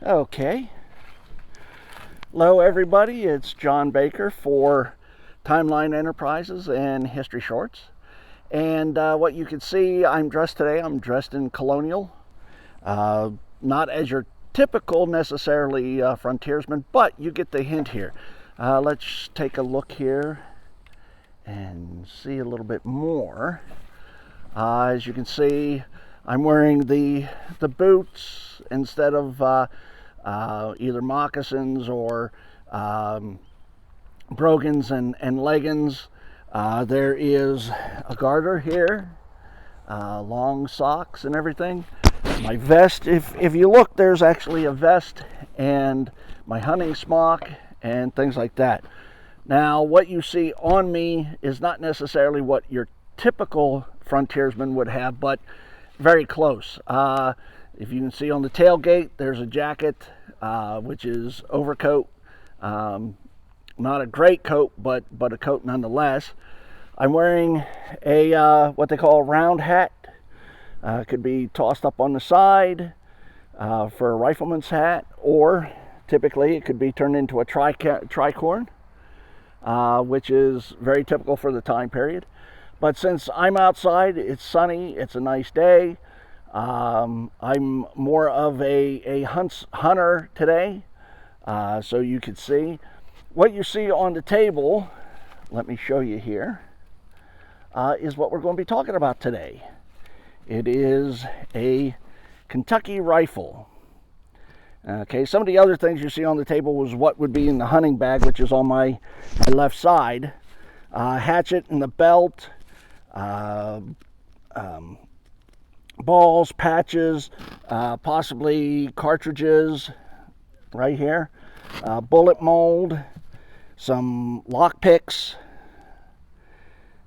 Okay. Hello everybody, it's John Baker for Timeline Enterprises and History Shorts. And what you can see, I'm dressed in colonial. Not as your typical necessarily frontiersman, but you get the hint here. Let's take a look here and see a little bit more. As you can see, I'm wearing the boots instead of either moccasins or brogans and leggings. There is a garter here, long socks and everything. My vest, if you look, there's actually a vest and my hunting smock and things like that. Now, what you see on me is not necessarily what your typical frontiersman would have, but very close. If you can see on the tailgate, there's a jacket, which is overcoat. Not a great coat, but a coat nonetheless. I'm wearing a what they call a round hat. Could be tossed up on the side for a rifleman's hat, or typically it could be turned into a tricorn, which is very typical for the time period. But since I'm outside, it's sunny, it's a nice day. I'm more of a hunter today, so you could see. What you see on the table, let me show you here, is what we're going to be talking about today. It is a Kentucky rifle. Okay, some of the other things you see on the table was what would be in the hunting bag, which is on my left side. Hatchet in the belt, balls, patches, possibly cartridges right here, bullet mold, some lock picks,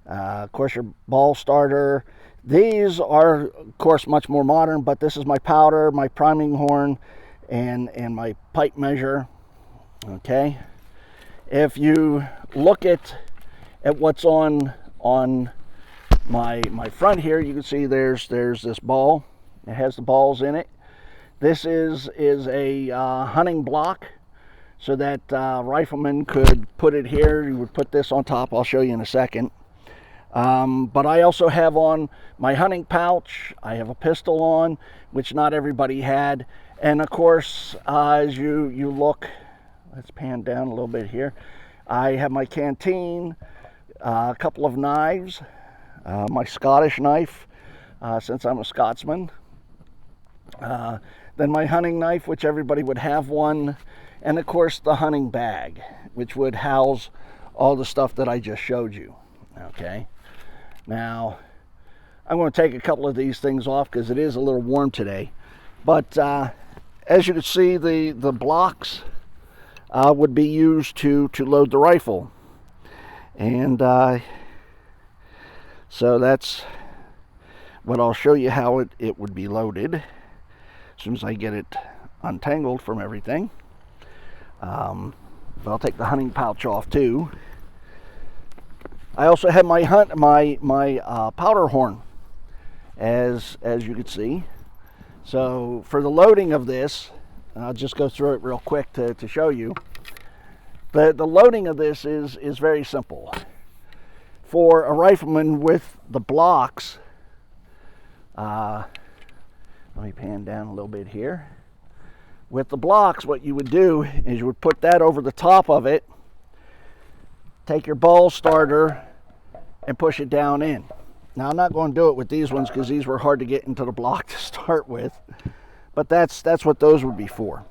of course your ball starter. These are of course much more modern, but this is my powder, my priming horn, and my pipe measure. Okay, if you look at what's on my front here, you can see there's this ball. It has the balls in it. This is a hunting block, so that rifleman could put it here. You would put this on top. I'll show you in a second. But I also have on my hunting pouch. I have a pistol on, which not everybody had. And of course, as you look, let's pan down a little bit here. I have my canteen, a couple of knives, my Scottish knife, since I'm a Scotsman. Then my hunting knife, which everybody would have one. And of course the hunting bag, which would house all the stuff that I just showed you. Okay. Now, I'm going to take a couple of these things off because it is a little warm today. But as you can see, the blocks would be used to load the rifle. And so that's what I'll show you, how it would be loaded as soon as I get it untangled from everything. But I'll take the hunting pouch off too. I also have my powder horn, as you can see. So for the loading of this, I'll just go through it real quick to show you. The loading of this is very simple. For a rifleman with the blocks, let me pan down a little bit here. With the blocks, what you would do is you would put that over the top of it, take your ball starter, and push it down in. Now, I'm not going to do it with these ones because these were hard to get into the block to start with, but that's what those would be for.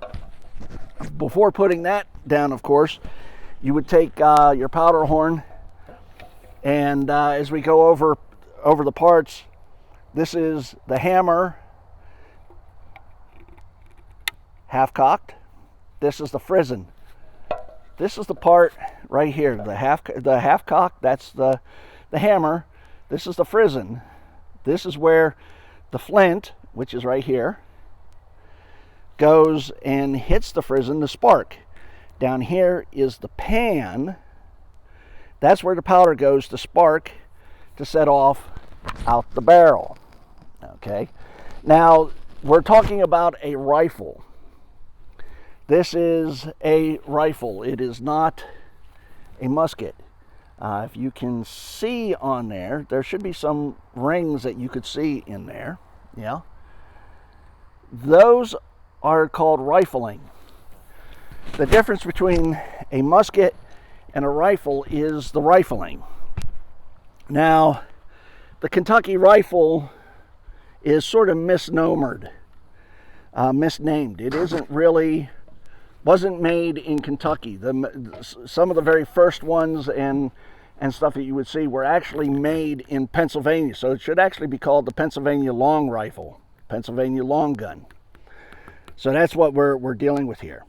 Before putting that down, of course, you would take your powder horn, and as we go over the parts, this is the hammer, half-cocked. This is the frizzen. This is the part right here, the half-cocked, that's the hammer. This is the frizzen. This is where the flint, which is right here, goes and hits the frizzen, the spark. Down here is the pan. That's where the powder goes to spark to set off out the barrel. Okay. Now, we're talking about a rifle. This is a rifle. It is not a musket. If you can see on there, there should be some rings that you could see in there. Yeah. Those are called rifling. The difference between a musket and a rifle is the rifling. Now, the Kentucky rifle is sort of misnamed. It wasn't made in Kentucky. Some of the very first ones and stuff that you would see were actually made in Pennsylvania. So it should actually be called the Pennsylvania long rifle, Pennsylvania long gun. So that's what we're dealing with here.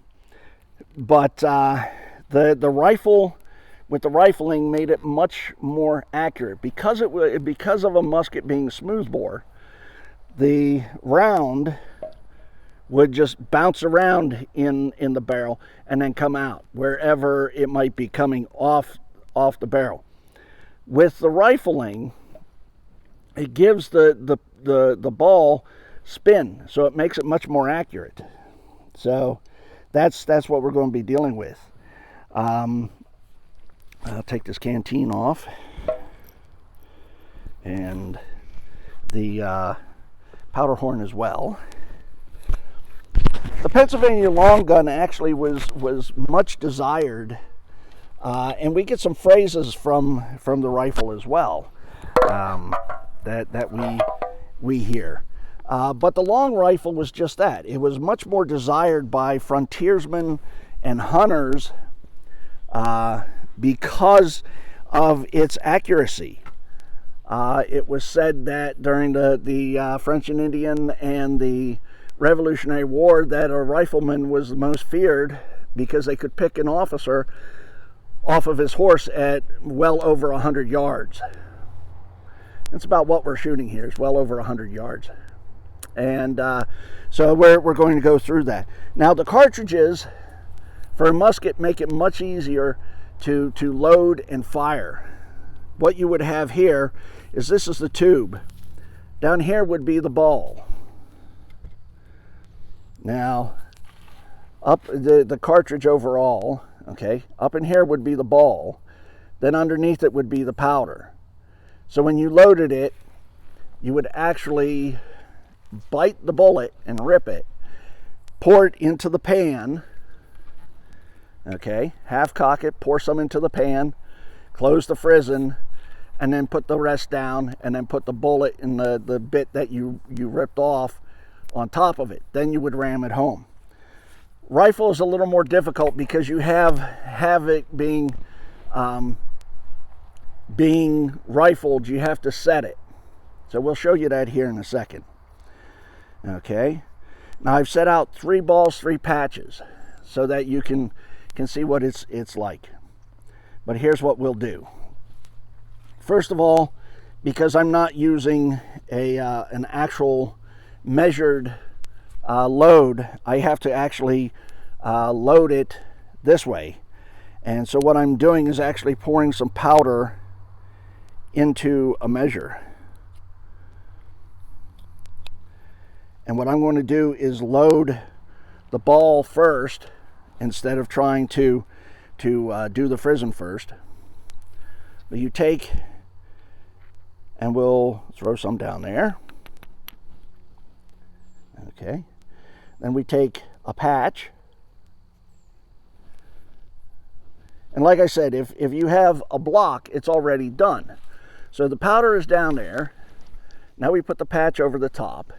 But the rifle with the rifling made it much more accurate because of a musket being smoothbore. The round would just bounce around in the barrel and then come out wherever it might be coming off the barrel. With the rifling, it gives the ball spin, so it makes it much more accurate. So that's what we're going to be dealing with. I'll take this canteen off, and the powder horn as well. The Pennsylvania long gun actually was much desired, and we get some phrases from the rifle as well that we hear. But the long rifle was just that. It was much more desired by frontiersmen and hunters because of its accuracy. It was said that during the French and Indian and the Revolutionary War that a rifleman was the most feared because they could pick an officer off of his horse at well over 100 yards. That's about what we're shooting here, is well over 100 yards. And so we're going to go through that. Now the cartridges for a musket make it much easier to load and fire. What you would have here is this is the tube. Down here would be the ball. Now, up the cartridge overall, okay, up in here would be the ball. Then underneath it would be the powder. So when you loaded it, you would actually bite the bullet and rip it, pour it into the pan, okay, half cock it, pour some into the pan, close the frizzen, and then put the rest down, and then put the bullet in the bit that you ripped off on top of it. Then you would ram it home. Rifle is a little more difficult because you have it being rifled. You have to set it. So we'll show you that here in a second. Okay. Now I've set out 3 balls, 3 patches, so that you can see what it's like. But here's what we'll do. First of all, because I'm not using an actual measured load, I have to actually load it this way. And so what I'm doing is actually pouring some powder into a measure. And what I'm going to do is load the ball first instead of trying to do the frizzen first. But you take, and we'll throw some down there. Okay. Then we take a patch. And like I said, if you have a block, it's already done. So the powder is down there. Now we put the patch over the top.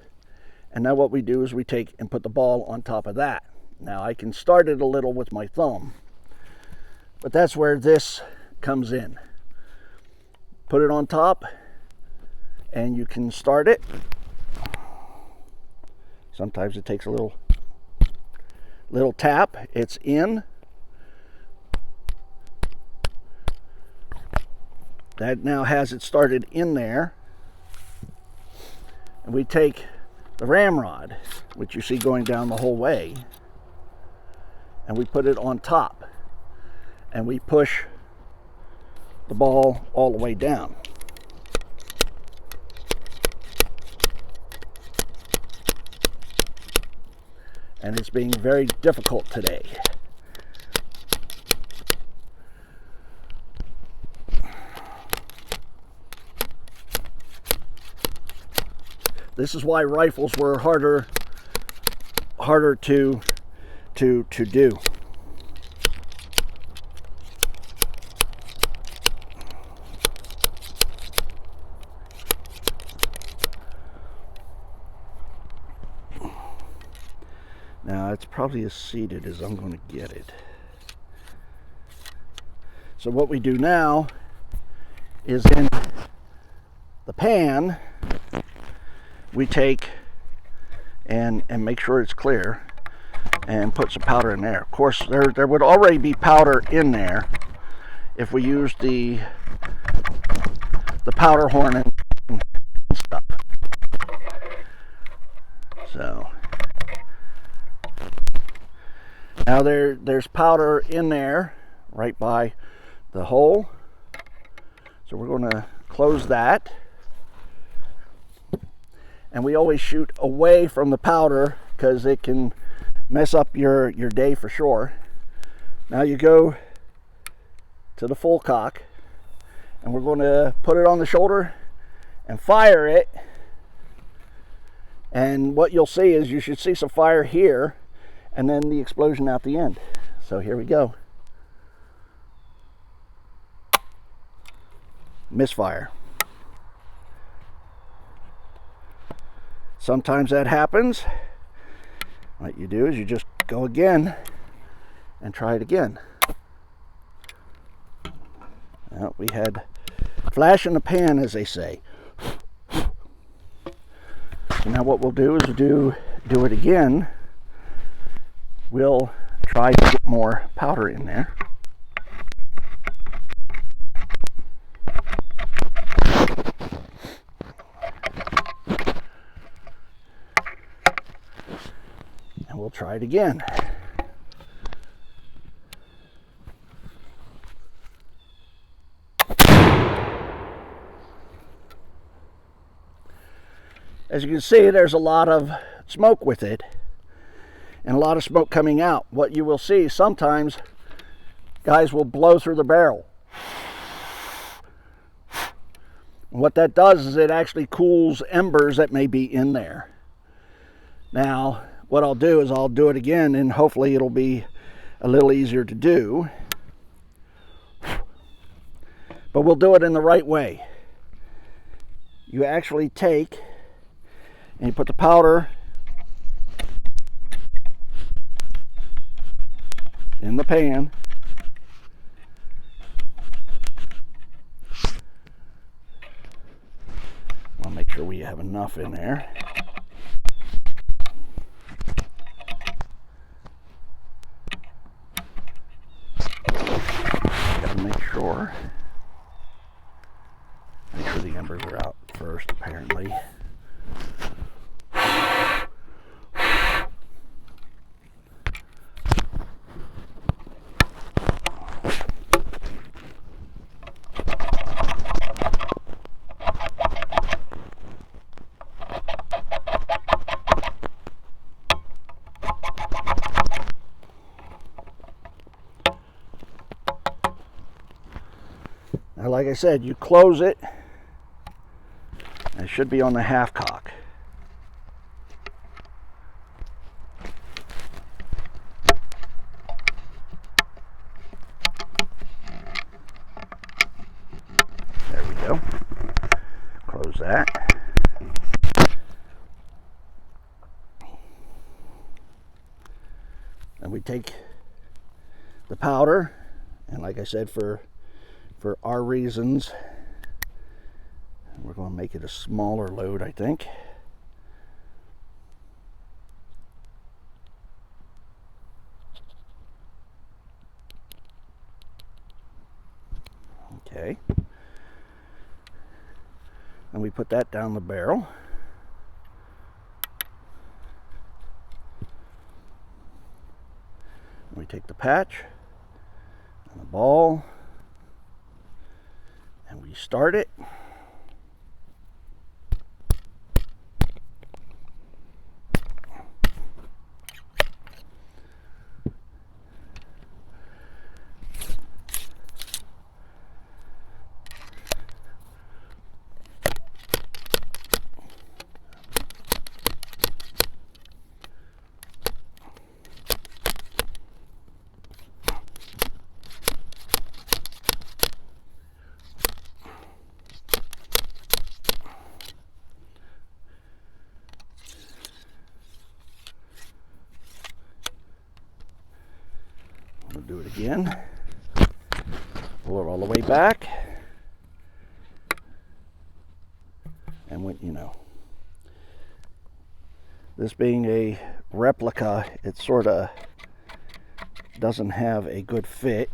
And now what we do is we take and put the ball on top of that. Now I can start it a little with my thumb, but that's where this comes in. Put it on top, and you can start it. Sometimes it takes a little tap. It's in. That now has it started in there. And we take the ramrod, which you see going down the whole way, and we put it on top, and we push the ball all the way down. and it's being very difficult today. This is why rifles were harder to do. Now it's probably as seated as I'm going to get it. So what we do now is in the pan, we take and make sure it's clear and put some powder in there. Of course, there would already be powder in there if we used the powder horn and stuff. So now there's powder in there right by the hole. So we're going to close that. And we always shoot away from the powder because it can mess up your day for sure. Now you go to the full cock, and we're going to put it on the shoulder and fire it. And what you'll see is you should see some fire here and then the explosion out the end. So here we go. Misfire. Sometimes that happens. What you do is you just go again and try it again. Well, we had flash in the pan, as they say. So now what we'll do is do it again. We'll try to get more powder in there. And we'll try it again. As you can see, there's a lot of smoke with it and a lot of smoke coming out. What you will see sometimes, guys will blow through the barrel. And what that does is it actually cools embers that may be in there. Now, what I'll do is I'll do it again, and hopefully it'll be a little easier to do. But we'll do it in the right way. You actually take and you put the powder in the pan. I'll make sure we have enough in there. Gotta make sure the embers are out first, apparently. Now, like I said, you close it, and it should be on the half cock. There we go. Close that. And we take the powder, and like I said, for our reasons, we're going to make it a smaller load, I think. Okay. And we put that down the barrel. We take the patch and the ball, and we start it. We'll do it again. Pull it all the way back. And when, you know, this being a replica, it sort of doesn't have a good fit.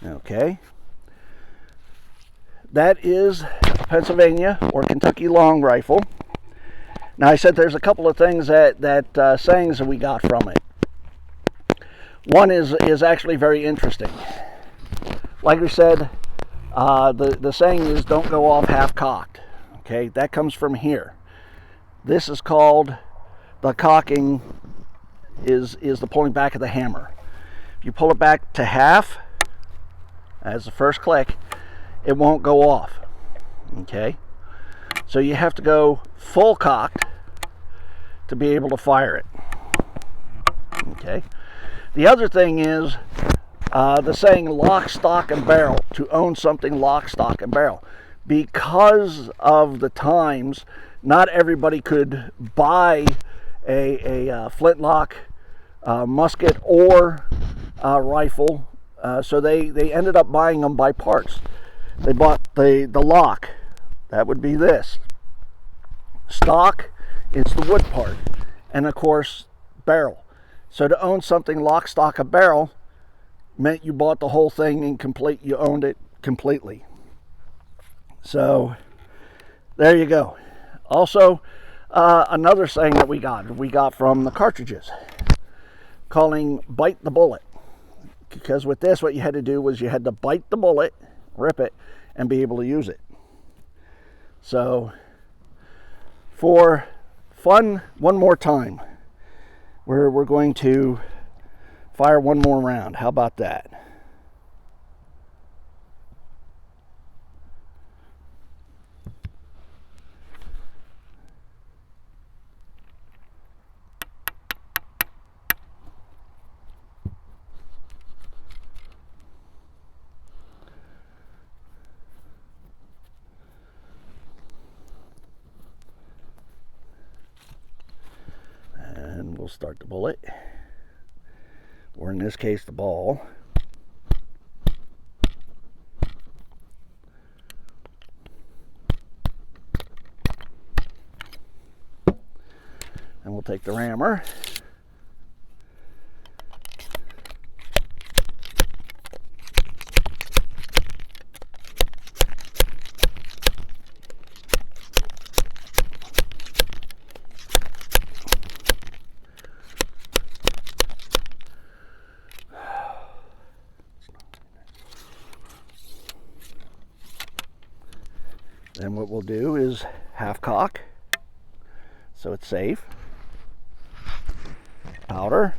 Okay. That is a Pennsylvania or Kentucky long rifle. Now I said there's a couple of things that sayings that we got from it. One is actually very interesting. Like we said, the saying is don't go off half cocked. Okay, that comes from here. This is called the cocking is the pulling back of the hammer. If you pull it back to half as the first click, it won't go off. Okay, so you have to go full cocked to be able to fire it. Okay. The other thing is the saying lock, stock, and barrel, to own something lock, stock, and barrel. Because of the times, not everybody could buy a flintlock musket or rifle, so they ended up buying them by parts. They bought the lock, that would be this. Stock is the wood part, and of course barrel. So to own something lock, stock, and barrel meant you bought the whole thing incomplete. You owned it completely. So there you go. Also, another saying that we got from the cartridges, calling bite the bullet. Because with this, what you had to do was you had to bite the bullet, rip it, and be able to use it. So for fun, one more time, we're going to fire one more round. How about that? And we'll start the bullet, or in this case the ball. And we'll take the rammer. Then what we'll do is half cock, so it's safe. Powder.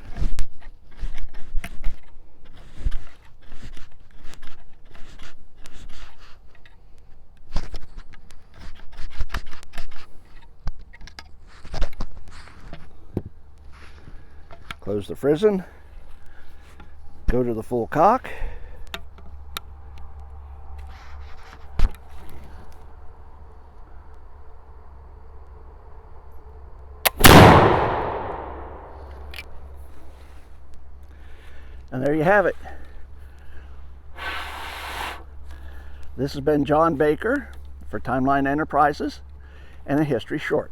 Close the frizzen. Go to the full cock. And there you have it. This has been John Baker for Timeline Enterprises and A History Short.